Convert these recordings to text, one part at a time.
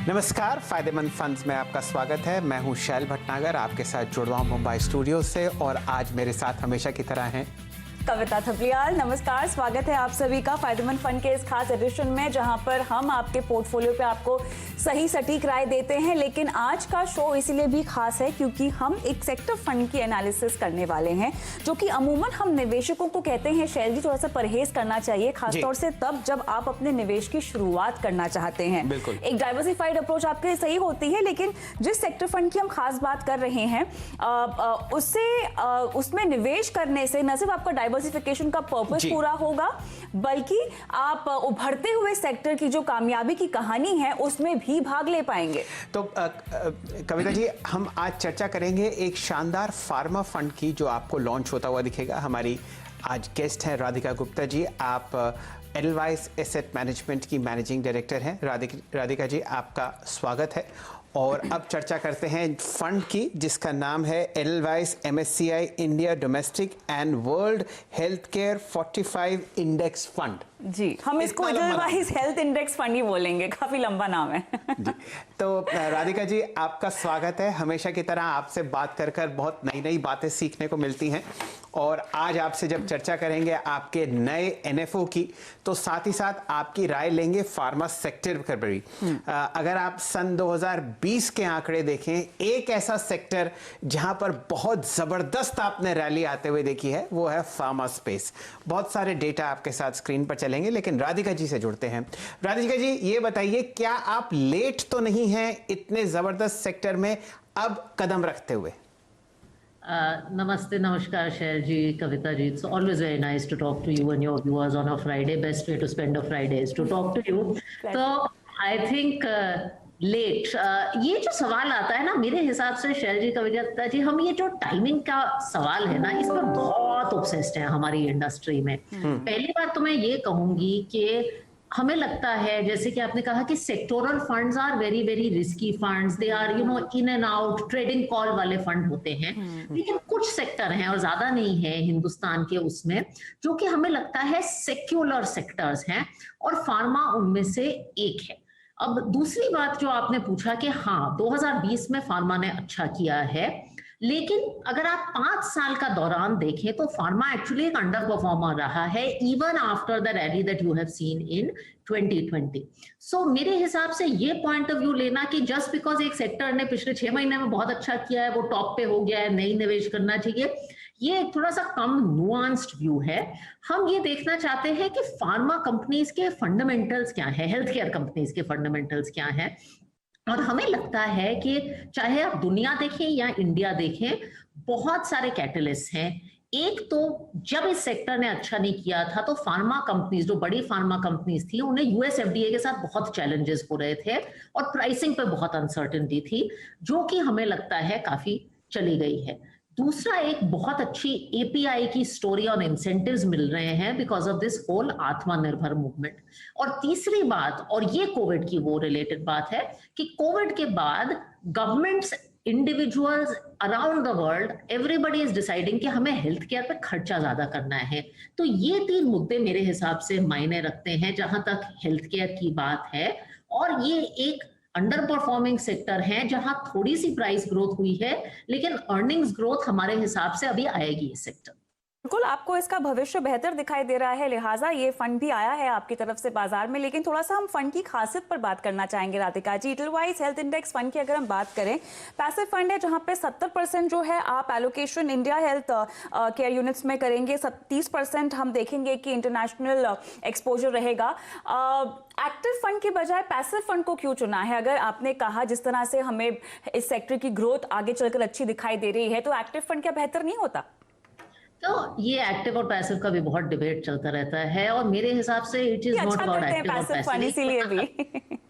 नमस्कार, फायदेमंद फंड्स में आपका स्वागत है। मैं हूं शैल भटनागर, आपके साथ जुड़ रहा हूं मुंबई स्टूडियो से और आज मेरे साथ हमेशा की तरह हैं कविता थपलियाल। नमस्कार, स्वागत है आप सभी का फायदेमंद फंड के इस खास एडिशन में, जहां पर हम आपके पोर्टफोलियो पे आपको सही सटीक राय देते हैं। लेकिन आज का शो इसीलिए भी खास है क्योंकि हम एक सेक्टर फंड की एनालिसिस करने वाले हैं, जो कि अमूमन हम निवेशकों को कहते हैं शैल जी थोड़ा सा परहेज करना चाहिए, खासतौर से तब जब आप अपने निवेश की शुरुआत करना चाहते हैं। एक डाइवर्सिफाइड अप्रोच आपके लिए सही होती है, लेकिन जिस सेक्टर फंड की हम खास बात कर रहे हैं उसमें निवेश करने से न सिर्फ आपका डाइवर्सिफिकेशन का पर्पस पूरा होगा, बल्कि आप उभरते हुए सेक्टर की जो कामयाबी की कहानी है उसमें भी भाग ले पाएंगे। तो कविता जी, हम आज चर्चा करेंगे एक शानदार फार्मा फंड की जो आपको लॉन्च होता हुआ दिखेगा। हमारी आज गेस्ट हैं राधिका गुप्ता जी। आप एडलवाइस एसेट मैनेजमेंट की मैनेजिंग डायरेक्टर हैं। राधिका जी, आपका स्वागत है। और अब चर्चा करते हैं फंड की, जिसका नाम है Edelweiss MSCI India domestic and world health care 45 index fund. जी, हम इसको एडलवाइस हेल्थ इंडेक्स फंड ही बोलेंगे, काफी लंबा नाम है। जी, तो राधिका जी, आपका स्वागत है। हमेशा की तरह आपसे बात कर कर बहुत नई नई बातें सीखने को मिलती हैं और आज आपसे जब चर्चा करेंगे आपके नए NFO की, तो साथ ही साथ आपकी राय लेंगे फार्मा सेक्टर पर भी। अगर आप सन 2020 के आंकड़े देखें, एक ऐसा सेक्टर जहां पर बहुत जबरदस्त आपने रैली आते हुए देखी है, वो है फार्मा स्पेस। बहुत सारे डेटा आपके साथ स्क्रीन पर चलेंगे, लेकिन राधिका जी से जुड़ते हैं। राधिका जी, ये बताइए, क्या आप लेट तो नहीं हैं इतने जबरदस्त सेक्टर में अब कदम रखते हुए? नमस्ते, नमस्कार शैल जी, Kavita ji. It's always very nice to talk to you and your viewers on a Friday. Best way to spend a Friday is to talk to you. तो I think late ये जो सवाल आता है ना, मेरे हिसाब से शैल जी, कविता जी, हम ये जो टाइमिंग का सवाल है ना, इस पर बहुत ऑब्सेस्ड है हमारी इंडस्ट्री में। पहली बार तो मैं ये कहूंगी कि हमें लगता है, जैसे कि आपने कहा कि sectoral funds are very very risky funds, they are in and out trading call वाले फंड होते हैं। लेकिन कुछ सेक्टर हैं, और ज्यादा नहीं है हिंदुस्तान के उसमें, जो कि हमें लगता है सेक्युलर सेक्टर्स हैं, और फार्मा उनमें से एक है। अब दूसरी बात जो आपने पूछा कि हाँ, 2020 में फार्मा ने अच्छा किया है, लेकिन अगर आप 5 साल का दौरान देखें तो फार्मा एक्चुअली एक अंडर परफॉर्मर रहा है, even after the rally that you have seen in 2020। सो मेरे हिसाब से ये पॉइंट ऑफ व्यू लेना कि जस्ट बिकॉज एक सेक्टर ने पिछले 6 महीने में बहुत अच्छा किया है, वो टॉप पे हो गया है, नहीं निवेश करना चाहिए, ये थोड़ा सा कम नुआंस्ड व्यू है। हम ये देखना चाहते हैं कि फार्मा कंपनीज के फंडामेंटल्स क्या है, हेल्थ केयर कंपनीज के फंडामेंटल्स क्या है। और हमें लगता है कि चाहे आप दुनिया देखें या इंडिया देखें, बहुत सारे कैटलिस्ट हैं। एक तो जब इस सेक्टर ने अच्छा नहीं किया था, तो फार्मा कंपनीज, जो बड़ी फार्मा कंपनीज थी, उन्हें US FDA के साथ बहुत चैलेंजेस हो रहे थे और प्राइसिंग पे बहुत अनसर्टेनिटी थी, जो कि हमें लगता है काफी चली गई है। दूसरा, एक बहुत अच्छी API की स्टोरी और इंसेंटिव्स मिल रहे हैं बिकॉज ऑफ दिस होल आत्मनिर्भर मूवमेंट। और तीसरी बात, और ये कोविड की वो रिलेटेड बात है, कि कोविड के बाद governments, individuals around the world, everybody is deciding कि हमें हेल्थ केयर पे खर्चा ज्यादा करना है। तो ये 3 मुद्दे मेरे हिसाब से मायने रखते हैं जहां तक हेल्थ केयर की बात है। और ये एक अंडर परफॉर्मिंग सेक्टर है जहां थोड़ी सी प्राइस ग्रोथ हुई है, लेकिन अर्निंग्स ग्रोथ हमारे हिसाब से अभी आएगी इस सेक्टर। बिल्कुल, आपको इसका भविष्य बेहतर दिखाई दे रहा है, लिहाजा ये फंड भी आया है आपकी तरफ से बाजार में। लेकिन थोड़ा सा हम फंड की खासियत पर बात करना चाहेंगे Radhika ji. Edelweiss health index fund की अगर हम बात करें, पैसिव फंड है जहां पे 70% जो है आप allocation India health care units में करेंगे, 30% हम देखेंगे कि इंटरनेशनल एक्सपोजर रहेगा। एक्टिव फंड के बजाय पैसिव फंड को क्यों चुना है? अगर आपने कहा जिस तरह से हमें इस सेक्टर की ग्रोथ आगे चलकर अच्छी दिखाई दे रही है, तो एक्टिव फंड क्या बेहतर नहीं होता? तो ये एक्टिव और पैसिव का भी बहुत डिबेट चलता रहता है, और मेरे हिसाब से it is not about active और पैसिव, इसीलिए भी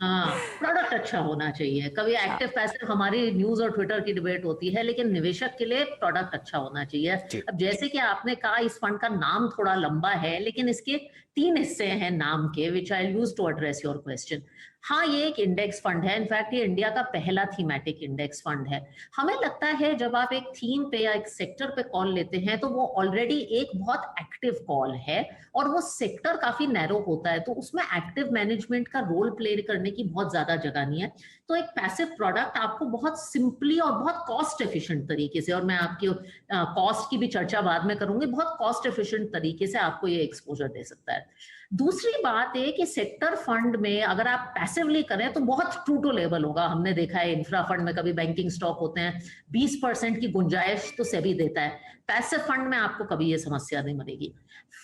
हाँ, प्रोडक्ट अच्छा होना चाहिए। कभी एक्टिव पैसिव हमारी न्यूज और ट्विटर की डिबेट होती है, लेकिन निवेशक के लिए प्रोडक्ट अच्छा होना चाहिए। अब जैसे कि आपने कहा, इस फंड का नाम थोड़ा लंबा है, लेकिन इसके 3 हिस्से हैं नाम के, which I use to address your question. हाँ, ये एक इंडेक्स फंड है, इनफैक्ट ये इंडिया का पहला थीमेटिक इंडेक्स फंड है। हमें लगता है जब आप एक थीम पे या एक सेक्टर पे कॉल लेते हैं तो वो ऑलरेडी एक बहुत एक्टिव कॉल है और वो सेक्टर काफी नैरो होता है, तो उसमें एक्टिव मैनेजमेंट का रोल प्ले करने की बहुत ज्यादा जगह नहीं है। तो एक पैसिव प्रोडक्ट आपको बहुत सिंपली और बहुत कॉस्ट एफिशिएंट तरीके से, और मैं आपकी कॉस्ट की भी चर्चा बाद में करूंगी, बहुत कॉस्ट एफिशिएंट तरीके से आपको ये एक्सपोजर दे सकता है। दूसरी बात है कि सेक्टर फंड में अगर आप पैसिवली करें तो बहुत ट्रू टू लेवल होगा। हमने देखा है इंफ्रा फंड में कभी बैंकिंग स्टॉक होते हैं, 20% की गुंजाइश तो सेबी देता है, पैसिव फंड में आपको कभी ये समस्या नहीं मिलेगी।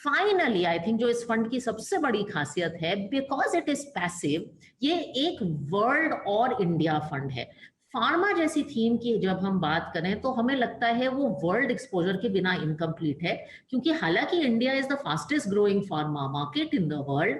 फाइनली आई थिंक जो इस फंड की सबसे बड़ी खासियत है, बिकॉज इट इज पैसिव, ये एक वर्ल्ड और इंडिया फंड है। फार्मा जैसी थीम की जब हम बात करें तो हमें लगता है वो वर्ल्ड एक्सपोजर के बिना इनकम्प्लीट है, क्योंकि हालांकि India is the fastest growing pharma market in the world,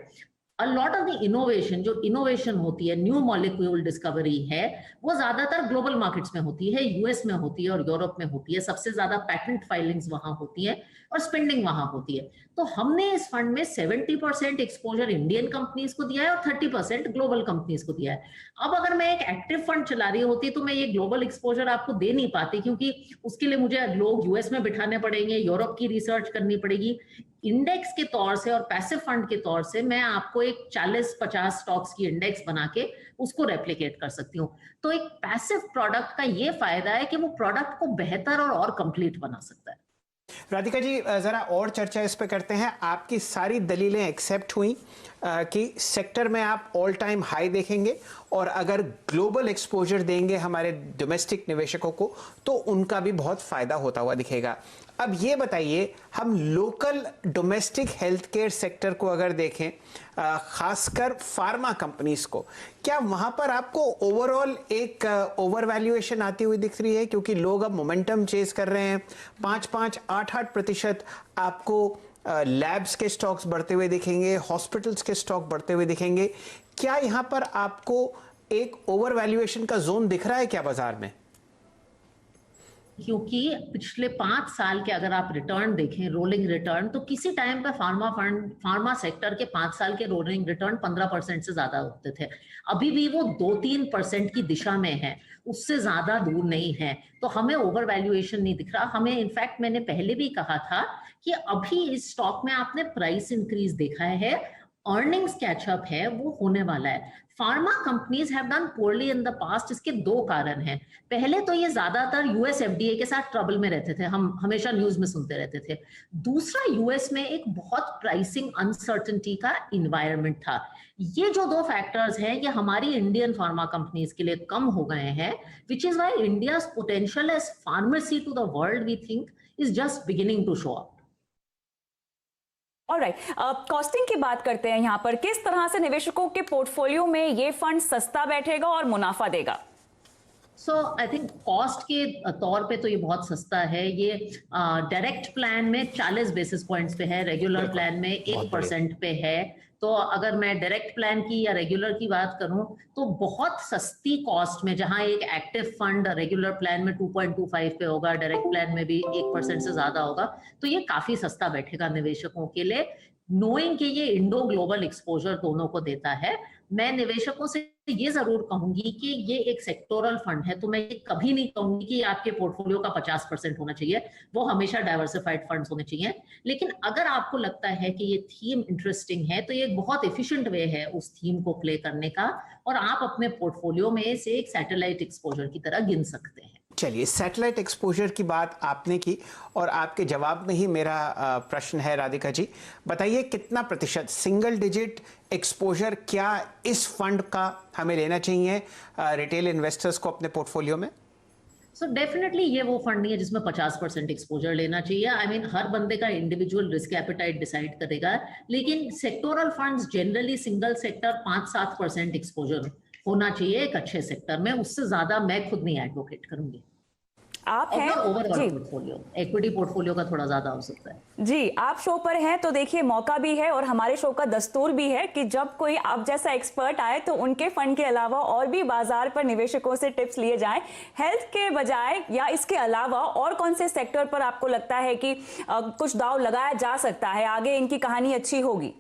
a lot of the innovation, जो इनोवेशन होती है, न्यू मॉलिक्यूल डिस्कवरी है, वो ज्यादातर ग्लोबल मार्केट्स में होती है, यूएस में होती है और यूरोप में होती है। सबसे ज्यादा पेटेंट फाइलिंग्स वहां होती है और स्पेंडिंग वहां होती है। तो हमने इस फंड में 70% एक्सपोजर इंडियन कंपनीज को दिया है और 30% ग्लोबल कंपनीज को दिया है। अब अगर मैं एक एक्टिव फंड चला रही होती तो मैं ये ग्लोबल एक्सपोजर आपको दे नहीं पाती, क्योंकि उसके लिए मुझे लोग यूएस में बिठाने पड़ेंगे, यूरोप की रिसर्च करनी पड़ेगी। इंडेक्स के तौर से और पैसिव फंड के तौर से मैं आपको एक 40-50 स्टॉक्स की इंडेक्स बना के उसको रेप्लिकेट कर सकती हूँ। तो एक पैसिव प्रोडक्ट का ये फायदा है कि वो प्रोडक्ट को बेहतर और कंप्लीट बना सकता है। राधिका जी, जरा और चर्चा इस पे करते हैं। आपकी सारी दलीलें एक्सेप्ट हुई कि सेक्टर में आप ऑल टाइम हाई देखेंगे और अगर ग्लोबल एक्सपोजर देंगे हमारे डोमेस्टिक निवेशकों को तो उनका भी बहुत फायदा होता हुआ दिखेगा। अब ये बताइए, हम local domestic health care sector को अगर देखें, खासकर फार्मा कंपनीज को, क्या वहां पर आपको ओवरऑल एक ओवर वैल्यूएशन आती हुई दिख रही है? क्योंकि लोग अब मोमेंटम चेज कर रहे हैं, 5-5, 8-8% आपको लैब्स के स्टॉक्स बढ़ते हुए दिखेंगे, हॉस्पिटल्स के स्टॉक बढ़ते हुए दिखेंगे। क्या यहां पर आपको एक ओवर वैल्यूएशन का जोन दिख रहा है क्या बाजार में? क्योंकि पिछले 5 साल के अगर आप रिटर्न देखें, रोलिंग रिटर्न, तो किसी टाइम पे फार्मा सेक्टर के 5 साल के रोलिंग रिटर्न 15% से ज्यादा होते थे। अभी भी वो 2-3% की दिशा में है, उससे ज्यादा दूर नहीं है। तो हमें ओवर वैल्यूएशन नहीं दिख रहा। हमें इनफैक्ट, मैंने पहले भी कहा था कि अभी इस स्टॉक में आपने प्राइस इंक्रीज देखा है, अर्निंग्स कैचअप है, वो होने वाला है। Pharma companies have done poorly in the past. इसके 2 कारण हैं। पहले तो ये ज्यादातर यूएस एफडीए के साथ ट्रबल में रहते थे, हम हमेशा न्यूज में सुनते रहते थे। दूसरा, यूएस में एक बहुत प्राइसिंग अनसर्टेनिटी का इन्वायरमेंट था। ये जो 2 फैक्टर्स हैं, ये हमारी इंडियन फार्मा कंपनीज के लिए कम हो गए हैं, which is why India's potential as pharmacy to the world we think is just beginning to show up. Alright, costing की बात करते हैं यहाँ पर। किस तरह से निवेशकों के पोर्टफोलियो में ये फंड सस्ता बैठेगा और मुनाफा देगा? सो आई थिंक कॉस्ट के तौर पे तो ये बहुत सस्ता है। ये डायरेक्ट प्लान में 40 बेसिस पॉइंट्स पे है, रेगुलर प्लान में 1% पे है। तो अगर मैं डायरेक्ट प्लान की या रेगुलर की बात करूं तो बहुत सस्ती कॉस्ट में, जहां एक एक्टिव फंड रेगुलर प्लान में 2.25 पे होगा, डायरेक्ट प्लान में भी 1% से ज्यादा होगा, तो ये काफी सस्ता बैठेगा निवेशकों के लिए, नोइंग कि ये इंडो ग्लोबल एक्सपोजर दोनों को देता है। मैं निवेशकों से ये जरूर कहूंगी कि ये एक सेक्टोरल फंड है, तो मैं ये कभी नहीं कहूंगी कि आपके पोर्टफोलियो का 50% होना चाहिए। वो हमेशा डाइवर्सिफाइड फंड्स होने चाहिए। लेकिन अगर आपको लगता है कि ये थीम इंटरेस्टिंग है तो ये एक बहुत एफिशिएंट वे है उस थीम को प्ले करने का, और आप अपने पोर्टफोलियो में से एक सैटेलाइट एक्सपोजर की तरह गिन सकते हैं। चलिए, सैटेलाइट एक्सपोजर की बात आपने की और आपके जवाब में ही मेरा प्रश्न है। राधिका जी, बताइए कितना प्रतिशत सिंगल डिजिट एक्सपोजर क्या इस फंड का हमें लेना चाहिए रिटेल इन्वेस्टर्स को अपने पोर्टफोलियो में? सो डेफिनेटली ये वो फंड नहीं है जिसमें 50% एक्सपोजर लेना चाहिए। आई मीन हर बंदे का इंडिविजुअल रिस्क एपेटाइट डिसाइड करेगा, लेकिन sectoral funds generally single sector 5-7% exposure होना चाहिए एक अच्छे सेक्टर में। उससे ज्यादा मैं खुद नहीं एडवोकेट करूंगी। आप हैं ओवरऑल पोर्टफोलियो, इक्विटी पोर्टफोलियो का थोड़ा ज्यादा हो सकता है। जी, आप शो पर हैं तो देखिए मौका भी है और हमारे शो का दस्तूर भी है कि जब कोई आप जैसा एक्सपर्ट आए तो उनके फंड के अलावा और भी बाजार पर निवेशकों से टिप्स लिए जाएं। हेल्थ के बजाय या इसके अलावा और कौन से सेक्टर पर आपको लगता है कि कुछ दांव लगाया जा सकता है, आगे इनकी कहानी अच्छी होगी?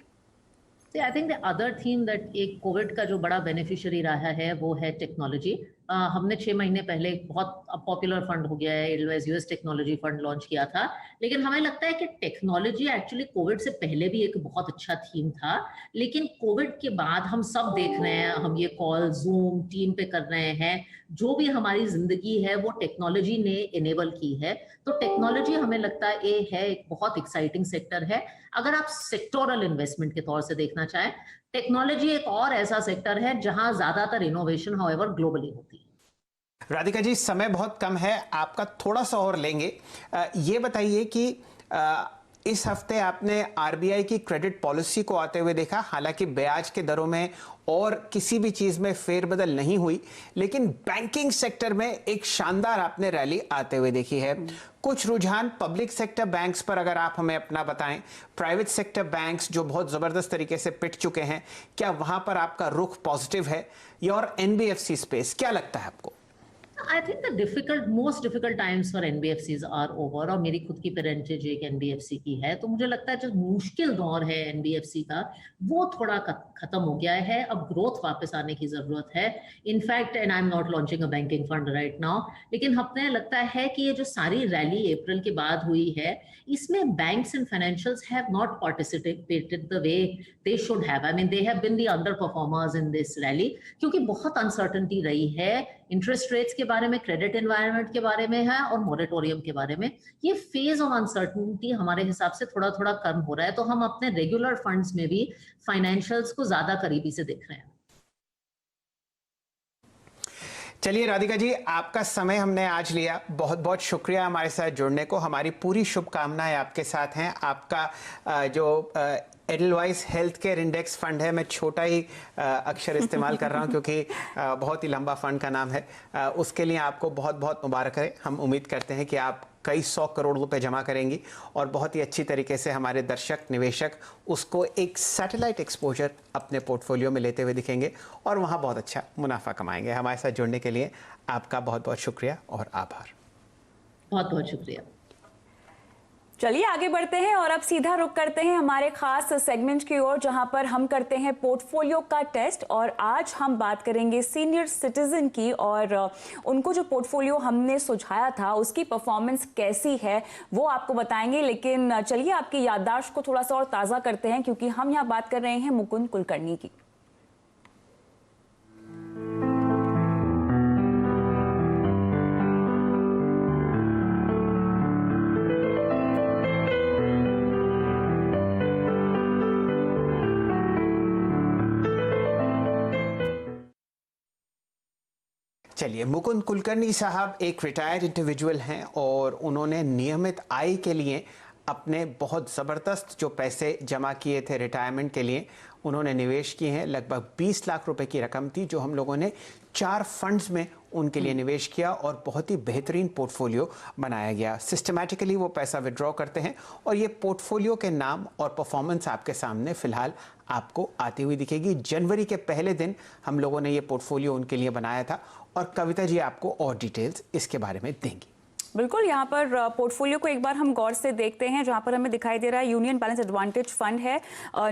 I think the other theme that एक कोविड का जो बड़ा बेनिफिशियरी रहा है वो है टेक्नोलॉजी। हमने 6 महीने पहले एक बहुत पॉपुलर फंड हो गया है Edelweiss US technology fund launch किया था, लेकिन हमें लगता है कि टेक्नोलॉजी एक्चुअली कोविड से पहले भी एक बहुत अच्छा थीम था, लेकिन कोविड के बाद हम सब देख रहे हैं, हम ये कॉल जूम टीम पे कर रहे हैं, जो भी हमारी जिंदगी है वो टेक्नोलॉजी ने इनेबल की है। तो टेक्नोलॉजी हमें लगता है ये है एक बहुत एक्साइटिंग सेक्टर है। अगर आप सेक्टोरल इन्वेस्टमेंट के तौर से देखना चाहें, टेक्नोलॉजी एक और ऐसा सेक्टर है जहां ज्यादातर इनोवेशन हाउएवर ग्लोबली होती है। राधिका जी, समय बहुत कम है, आपका थोड़ा सा और लेंगे। ये बताइए कि इस हफ्ते आपने आरबीआई की क्रेडिट पॉलिसी को आते हुए देखा। हालांकि ब्याज के दरों में और किसी भी चीज में फेरबदल नहीं हुई, लेकिन बैंकिंग सेक्टर में एक शानदार आपने रैली आते हुए देखी है। कुछ रुझान पब्लिक सेक्टर बैंक्स पर अगर आप हमें अपना बताएं, प्राइवेट सेक्टर बैंक्स जो बहुत जबरदस्त तरीके से पिट चुके हैं, क्या वहां पर आपका रुख पॉजिटिव है? या और एनबीएफसी स्पेस क्या लगता है आपको? I think the most difficult times for NBFCs are over। और मेरी खुद की पेरेंटेज एक NBFC की है, तो मुझे लगता है जो मुश्किल दौर है NBFC का वो थोड़ा खत्म हो गया है। अब ग्रोथ वापस आने की जरूरत है। In fact and I am not launching a banking fund right now, लेकिन हमें लगता है कि ये जो सारी रैली अप्रैल के बाद हुई है, इसमें banks and financials have not participated the way they should have. I mean they have been the underperformers in this rally, क्योंकि बहुत अनसर्टेनिटी रही है इंटरेस्ट रेट्स के बारे में, क्रेडिट एनवायरनमेंट के बारे में है और मोरेटोरियम के बारे में। ये फेज ऑफ अनसर्टेनिटी हमारे हिसाब से थोड़ा थोड़ा कम हो रहा है, तो हम अपने रेगुलर फंड्स में भी फाइनेंशियल्स को ज्यादा करीबी से देख रहे हैं। चलिए राधिका जी, आपका समय हमने आज लिया, बहुत बहुत शुक्रिया हमारे साथ जुड़ने को। हमारी पूरी शुभकामनाएं आपके साथ हैं। आपका जो Edelweiss health care index fund है, मैं छोटा ही अक्षर इस्तेमाल कर रहा हूं क्योंकि बहुत ही लंबा फंड का नाम है, उसके लिए आपको बहुत बहुत मुबारक है। हम उम्मीद करते हैं कि आप कई 100 करोड़ रुपए जमा करेंगी और बहुत ही अच्छी तरीके से हमारे दर्शक निवेशक उसको एक सैटेलाइट एक्सपोजर अपने पोर्टफोलियो में लेते हुए दिखेंगे और वहां बहुत अच्छा मुनाफा कमाएंगे। हमारे साथ जुड़ने के लिए आपका बहुत बहुत शुक्रिया और आभार। बहुत बहुत शुक्रिया। चलिए आगे बढ़ते हैं और अब सीधा रुक करते हैं हमारे खास सेगमेंट की ओर, जहां पर हम करते हैं पोर्टफोलियो का टेस्ट। और आज हम बात करेंगे सीनियर सिटीजन की, और उनको जो पोर्टफोलियो हमने सुझाया था उसकी परफॉर्मेंस कैसी है वो आपको बताएंगे। लेकिन चलिए आपकी याददाश्त को थोड़ा सा और ताज़ा करते हैं, क्योंकि हम यहाँ बात कर रहे हैं मुकुंद कुलकर्णी की। चलिए, मुकुंद कुलकर्णी साहब एक रिटायर्ड इंडिविजुअल हैं और उन्होंने नियमित आय के लिए अपने बहुत ज़बरदस्त जो पैसे जमा किए थे रिटायरमेंट के लिए, उन्होंने निवेश किए हैं। लगभग 20 लाख रुपए की रकम थी जो हम लोगों ने 4 फंड्स में उनके लिए निवेश किया और बहुत ही बेहतरीन पोर्टफोलियो बनाया गया। सिस्टमैटिकली वो पैसा विड्रॉ करते हैं और ये पोर्टफोलियो के नाम और परफॉर्मेंस आपके सामने फिलहाल आपको आती हुई दिखेगी। जनवरी के पहले दिन हम लोगों ने ये पोर्टफोलियो उनके लिए बनाया था और कविता जी आपको और डिटेल्स इसके बारे में देंगी। बिल्कुल, यहाँ पर पोर्टफोलियो को एक बार हम गौर से देखते हैं, जहाँ पर हमें दिखाई दे रहा है यूनियन बैलेंस एडवांटेज फंड है।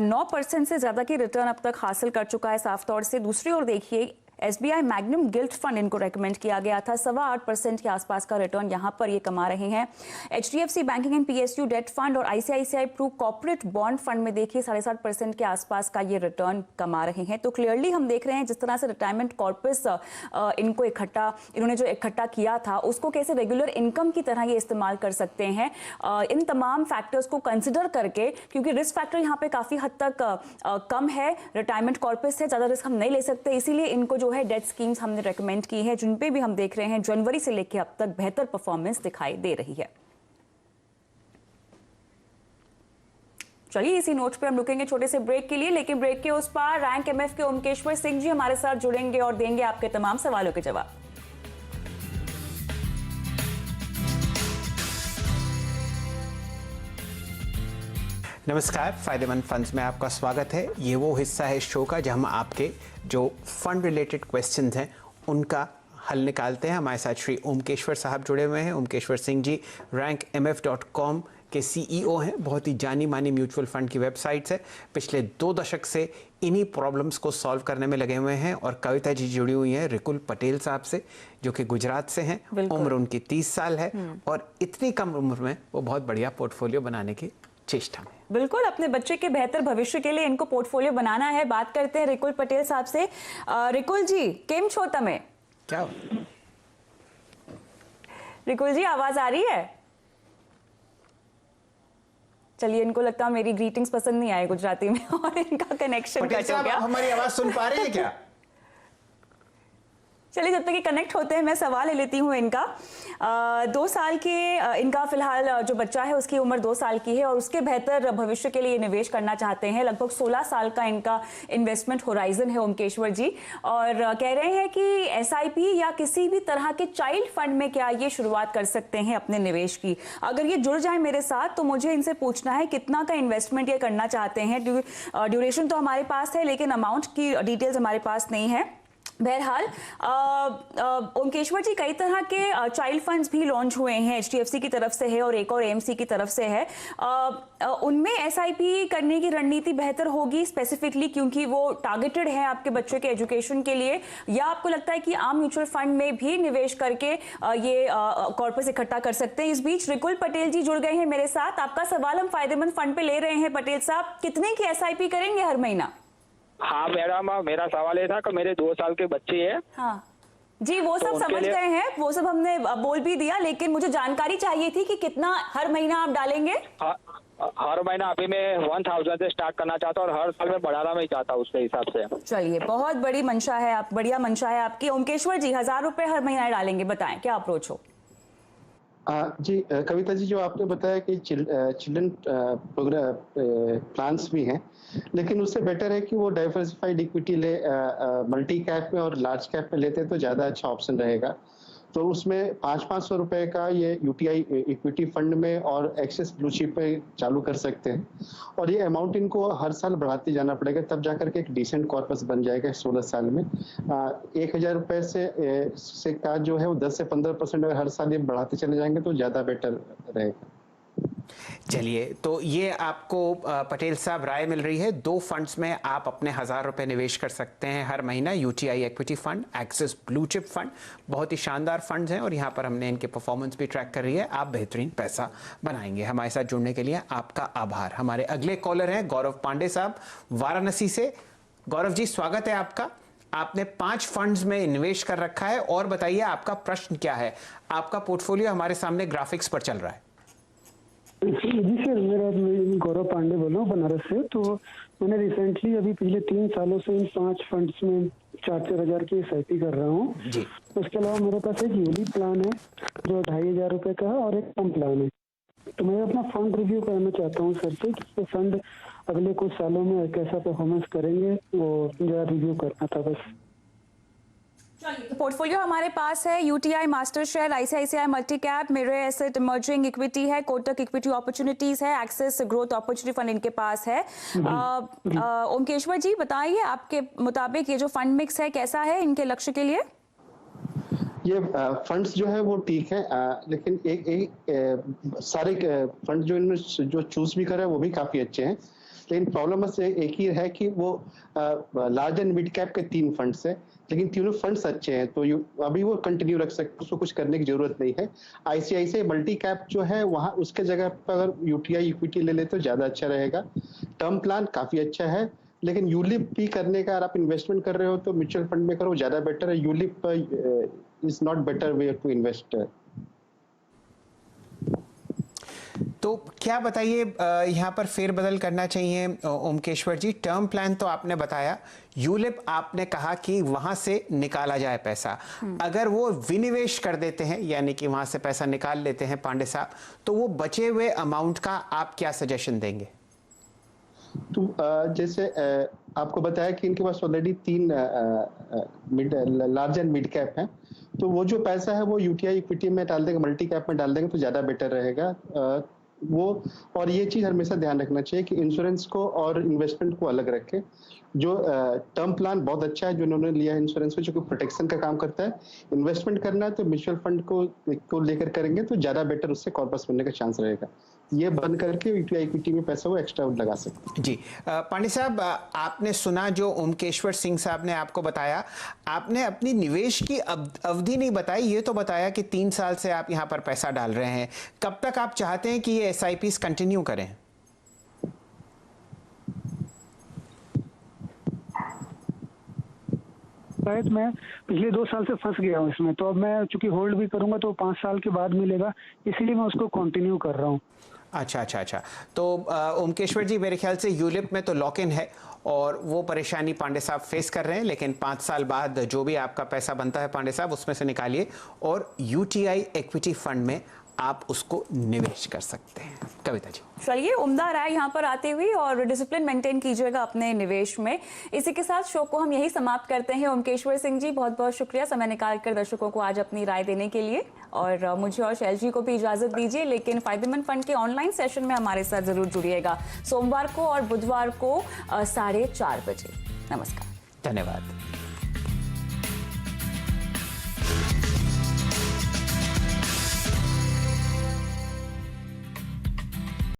9% से ज़्यादा की रिटर्न अब तक हासिल कर चुका है साफ तौर से। दूसरी ओर देखिए SBI मैग्नम गिल्ट फंड इनको रेकमेंड किया गया था, 8.25% के आसपास का रिटर्न यहाँ पर ये कमा रहे हैं। HDFC banking and PSU debt fund और ICICI pru corporate bond fund में देखिए 7.5% के आसपास का ये रिटर्न कमा रहे हैं। तो क्लियरली हम देख रहे हैं जिस तरह से रिटायरमेंट कॉर्पस इन्होंने जो इकट्ठा किया था उसको कैसे रेगुलर इनकम की तरह ये इस्तेमाल कर सकते हैं, इन तमाम फैक्टर्स को कंसिडर करके, क्योंकि रिस्क फैक्टर यहाँ पे काफ़ी हद तक कम है, रिटायरमेंट कॉर्पस है, ज़्यादा रिस्क हम नहीं ले सकते, इसीलिए इनको जो है डेट स्कीम्स हमने रेकमेंड की है, जिन पे भी हम देख रहे हैं जनवरी से लेकर अब तक बेहतर परफॉर्मेंस दिखाई दे रही है। चलिए इसी नोट पे हम रुकेंगे छोटे से ब्रेक के लिए, लेकिन ब्रेक के उस पार रैंक MF के ओमकेश्वर सिंह जी हमारे साथ जुड़ेंगे और देंगे आपके तमाम सवालों के जवाब। नमस्कार, फायदेमंद फंड्स में आपका स्वागत है। ये वो हिस्सा है शो का जहां हम आपके जो फंड रिलेटेड क्वेश्चंस हैं उनका हल निकालते हैं। हमारे साथ श्री ओमकेश्वर साहब जुड़े हुए हैं। ओमकेश्वर सिंह जी RankMF.com के सीईओ हैं, बहुत ही जानी मानी म्यूचुअल फंड की वेबसाइट्स है, पिछले 2 दशक से इन्हीं प्रॉब्लम्स को सॉल्व करने में लगे हुए हैं। और कविता जी जुड़ी हुई हैं रिकुल पटेल साहब से, जो कि गुजरात से हैं, उम्र उनकी 30 साल है और इतनी कम उम्र में वो बहुत बढ़िया पोर्टफोलियो बनाने की चेष्टा में। बिल्कुल, अपने बच्चे के बेहतर भविष्य के लिए इनको पोर्टफोलियो बनाना है। बात करते हैं रिकुल पटेल साहब से। रिकुल जी, केम छो तमे? क्या रिकुल जी, आवाज आ रही है? चलिए, इनको लगता है मेरी ग्रीटिंग्स पसंद नहीं आए गुजराती में और इनका कनेक्शन कट हो गया। आप हमारी आवाज सुन पा रहे हैं क्या? चलिए, जब तक ये कनेक्ट होते हैं मैं सवाल ले लेती हूँ इनका। 2 साल के इनका फिलहाल जो बच्चा है उसकी उम्र 2 साल की है और उसके बेहतर भविष्य के लिए निवेश करना चाहते हैं। लगभग 16 साल का इनका इन्वेस्टमेंट होराइजन है ओमकेश्वर जी, और कह रहे हैं कि एसआईपी या किसी भी तरह के चाइल्ड फंड में क्या ये शुरुआत कर सकते हैं अपने निवेश की। अगर ये जुड़ जाए मेरे साथ तो मुझे इनसे पूछना है कितना का इन्वेस्टमेंट ये करना चाहते हैं। ड्यूरेशन तो हमारे पास है लेकिन अमाउंट की डिटेल्स हमारे पास नहीं है। बहरहाल ओमकेश्वर जी, कई तरह के चाइल्ड फंड्स भी लॉन्च हुए हैं, एचडीएफसी की तरफ से है और एक और एएमसी की तरफ से है। उनमें एसआईपी करने की रणनीति बेहतर होगी स्पेसिफिकली क्योंकि वो टारगेटेड है आपके बच्चे के एजुकेशन के लिए, या आपको लगता है कि आम म्यूचुअल फंड में भी निवेश करके ये कॉर्पस इकट्ठा कर सकते हैं? इस बीच रिकुल पटेल जी जुड़ गए हैं मेरे साथ। आपका सवाल हम फायदेमंद फंड पे ले रहे हैं पटेल साहब, कितने की एसआईपी करेंगे हर महीना? हाँ मैडम, मेरा सवाल ये था कि मेरे 2 साल के बच्चे हैं। हाँ जी, वो तो सब समझ गए हैं, वो सब हमने बोल भी दिया, लेकिन मुझे जानकारी चाहिए थी कि कितना हर महीना आप डालेंगे। हर महीना अभी मैं 1000 से स्टार्ट करना चाहता हूँ और हर साल में बढ़ाना मैं चाहता हूँ उसके हिसाब से। चलिए, बहुत बड़ी मंशा है, आप बढ़िया मंशा है आपकी। ओमकेश्वर जी, 1000 रुपए हर महीना डालेंगे, बताएं क्या अप्रोच हो? जी कविता जी, जो आपने बताया कि चिल्ड्रन प्रोग्राम प्लान्स भी हैं, लेकिन उससे बेटर है कि वो डाइवर्सिफाइड इक्विटी ले, मल्टी कैप में और लार्ज कैप में लेते तो ज़्यादा अच्छा ऑप्शन रहेगा। तो उसमें 500 रुपए का ये यूटीआई इक्विटी फंड में और एक्सेस ब्लू चिप में चालू कर सकते हैं, और ये अमाउंट इनको हर साल बढ़ाते जाना पड़ेगा, तब जाकर के एक डिसेंट कॉर्पस बन जाएगा 16 साल में। 1000 रुपए से का जो है वो 10 से 15% अगर हर साल ये बढ़ाते चले जाएंगे तो ज़्यादा बेटर रहेगा। चलिए, तो ये आपको पटेल साहब राय मिल रही है। 2 फंड्स में आप अपने 1000 रुपए निवेश कर सकते हैं हर महीना। UTI equity fund, axis blue chip fund, बहुत ही शानदार फंड्स हैं और यहाँ पर हमने इनके परफॉर्मेंस भी ट्रैक कर रही है। आप बेहतरीन पैसा बनाएंगे। हमारे साथ जुड़ने के लिए आपका आभार। हमारे अगले कॉलर हैं गौरव पांडे साहब वाराणसी से। गौरव जी, स्वागत है आपका। आपने 5 फंड्स में निवेश कर रखा है और बताइए आपका प्रश्न क्या है। आपका पोर्टफोलियो हमारे सामने ग्राफिक्स पर चल रहा है। जी सर, मैं गौरव पांडे बोल रहा हूँ बनारस से। तो मैंने रिसेंटली अभी पिछले 3 सालों से इन 5 फंड्स में 4-4 हजार की एसआईपी कर रहा हूँ जी। उसके अलावा मेरे पास एक यूलिप प्लान है जो 2500 रुपए का है और एक कम प्लान है। तो मैं अपना फंड रिव्यू करना चाहता हूँ सर से कि फंड अगले कुछ सालों में कैसा परफॉर्मेंस करेंगे, वो जरा रिव्यू करना था बस। पोर्टफोलियो हमारे पास है UTI master share, ICICI multi cap, mirror asset emerging equity है, कोटक इक्विटी अपॉर्चुनिटीज है, एक्सेस ग्रोथ अपॉर्चुनिटी फंड इनके पास है। ओमकेश्वर जी, बताइए आपके मुताबिक ये जो फंड मिक्स है कैसा है इनके लक्ष्य के लिए? ये फंड्स जो है वो ठीक है, लेकिन एक सारे फंड जो इनमें जो चूज भी कर रहे हैं वो भी काफी अच्छे हैं, लेकिन प्रॉब्लम बस एक ही है कि वो लार्ज एंड मिड कैप के 3 फंड्स है, लेकिन तीनों फंड्स अच्छे हैं तो अभी वो कंटिन्यू रख सकते, उसको कुछ करने की जरूरत नहीं है। आईसीआईसीआई मल्टी कैप जो है वहाँ उसके जगह पर अगर यूटीआई इक्विटी ले ले तो ज्यादा अच्छा रहेगा। टर्म प्लान काफी अच्छा है, लेकिन यूलिप भी करने का अगर आप इन्वेस्टमेंट कर रहे हो तो म्यूचुअल फंड में करो, ज्यादा बेटर है। ULIP is not better way to invest. तो क्या बताइए, यहाँ पर फेरबदल करना चाहिए ओमकेश्वर जी? टर्म प्लान तो आपने बताया, यूलिप आपने कहा कि वहां से निकाला जाए पैसा। अगर वो विनिवेश कर देते हैं, यानी कि वहां से पैसा निकाल लेते हैं पांडे साहब, तो वो बचे हुए अमाउंट का आप क्या सजेशन देंगे? तो जैसे आपको बताया कि इनके पास already 3 large and mid cap हैं, तो वो जो पैसा है वो यूटीआई इक्विटी में डाल देंगे, मल्टी कैप में डाल देंगे तो ज्यादा बेटर रहेगा वो। और ये चीज हमेशा ध्यान रखना चाहिए कि इंश्योरेंस को और इन्वेस्टमेंट को अलग रखें। जो टर्म प्लान बहुत अच्छा है जो उन्होंने लिया है इंश्योरेंस को, जो कि प्रोटेक्शन का काम करता है। इन्वेस्टमेंट करना है तो म्यूचुअल फंड को लेकर करेंगे तो ज्यादा बेटर उससे कॉर्पस बनने का चांस रहेगा। ये बंद करके इक्विटी में पैसा वो एक्स्ट्रा लगा सकते हैं। जी पांडे साहब, आपने सुना जो ओमकेश्वर सिंह साहब ने आपको बताया, आपने अपनी निवेश की अवधि नहीं बताई, ये तो बताया कि 3 साल से आप यहाँ पर पैसा डाल रहे हैं। कब तक आप चाहते हैं कि ये SIPs कंटिन्यू करें? शायद मैं पिछले 2 साल से फंस गया हूँ इसमें, तो अब मैं चूंकि होल्ड भी करूंगा तो 5 साल के बाद मिलेगा, इसीलिए मैं उसको कंटिन्यू कर रहा हूँ। अच्छा। तो ओमकेश्वर जी, मेरे ख्याल से यूलिप में तो लॉक इन है और वो परेशानी पांडे साहब फेस कर रहे हैं, लेकिन 5 साल बाद जो भी आपका पैसा बनता है पांडे साहब, उसमें से निकालिए और UTI इक्विटी फंड में आप उसको निवेश कर सकते हैं। कविता जी, चलिए, उम्दा राय यहाँ पर आती हुई, और डिसिप्लिन मेंटेन कीजिएगा अपने निवेश में। इसी के साथ शो को हम यही समाप्त करते हैं। ओमकेश्वर सिंह जी, बहुत बहुत शुक्रिया समय निकालकर दर्शकों को आज अपनी राय देने के लिए, और मुझे और शैल जी को भी इजाजत दीजिए, लेकिन फायदेमंद फंड के ऑनलाइन सेशन में हमारे साथ जरूर जुड़िएगा सोमवार को और बुधवार को 4:30 बजे। नमस्कार, धन्यवाद।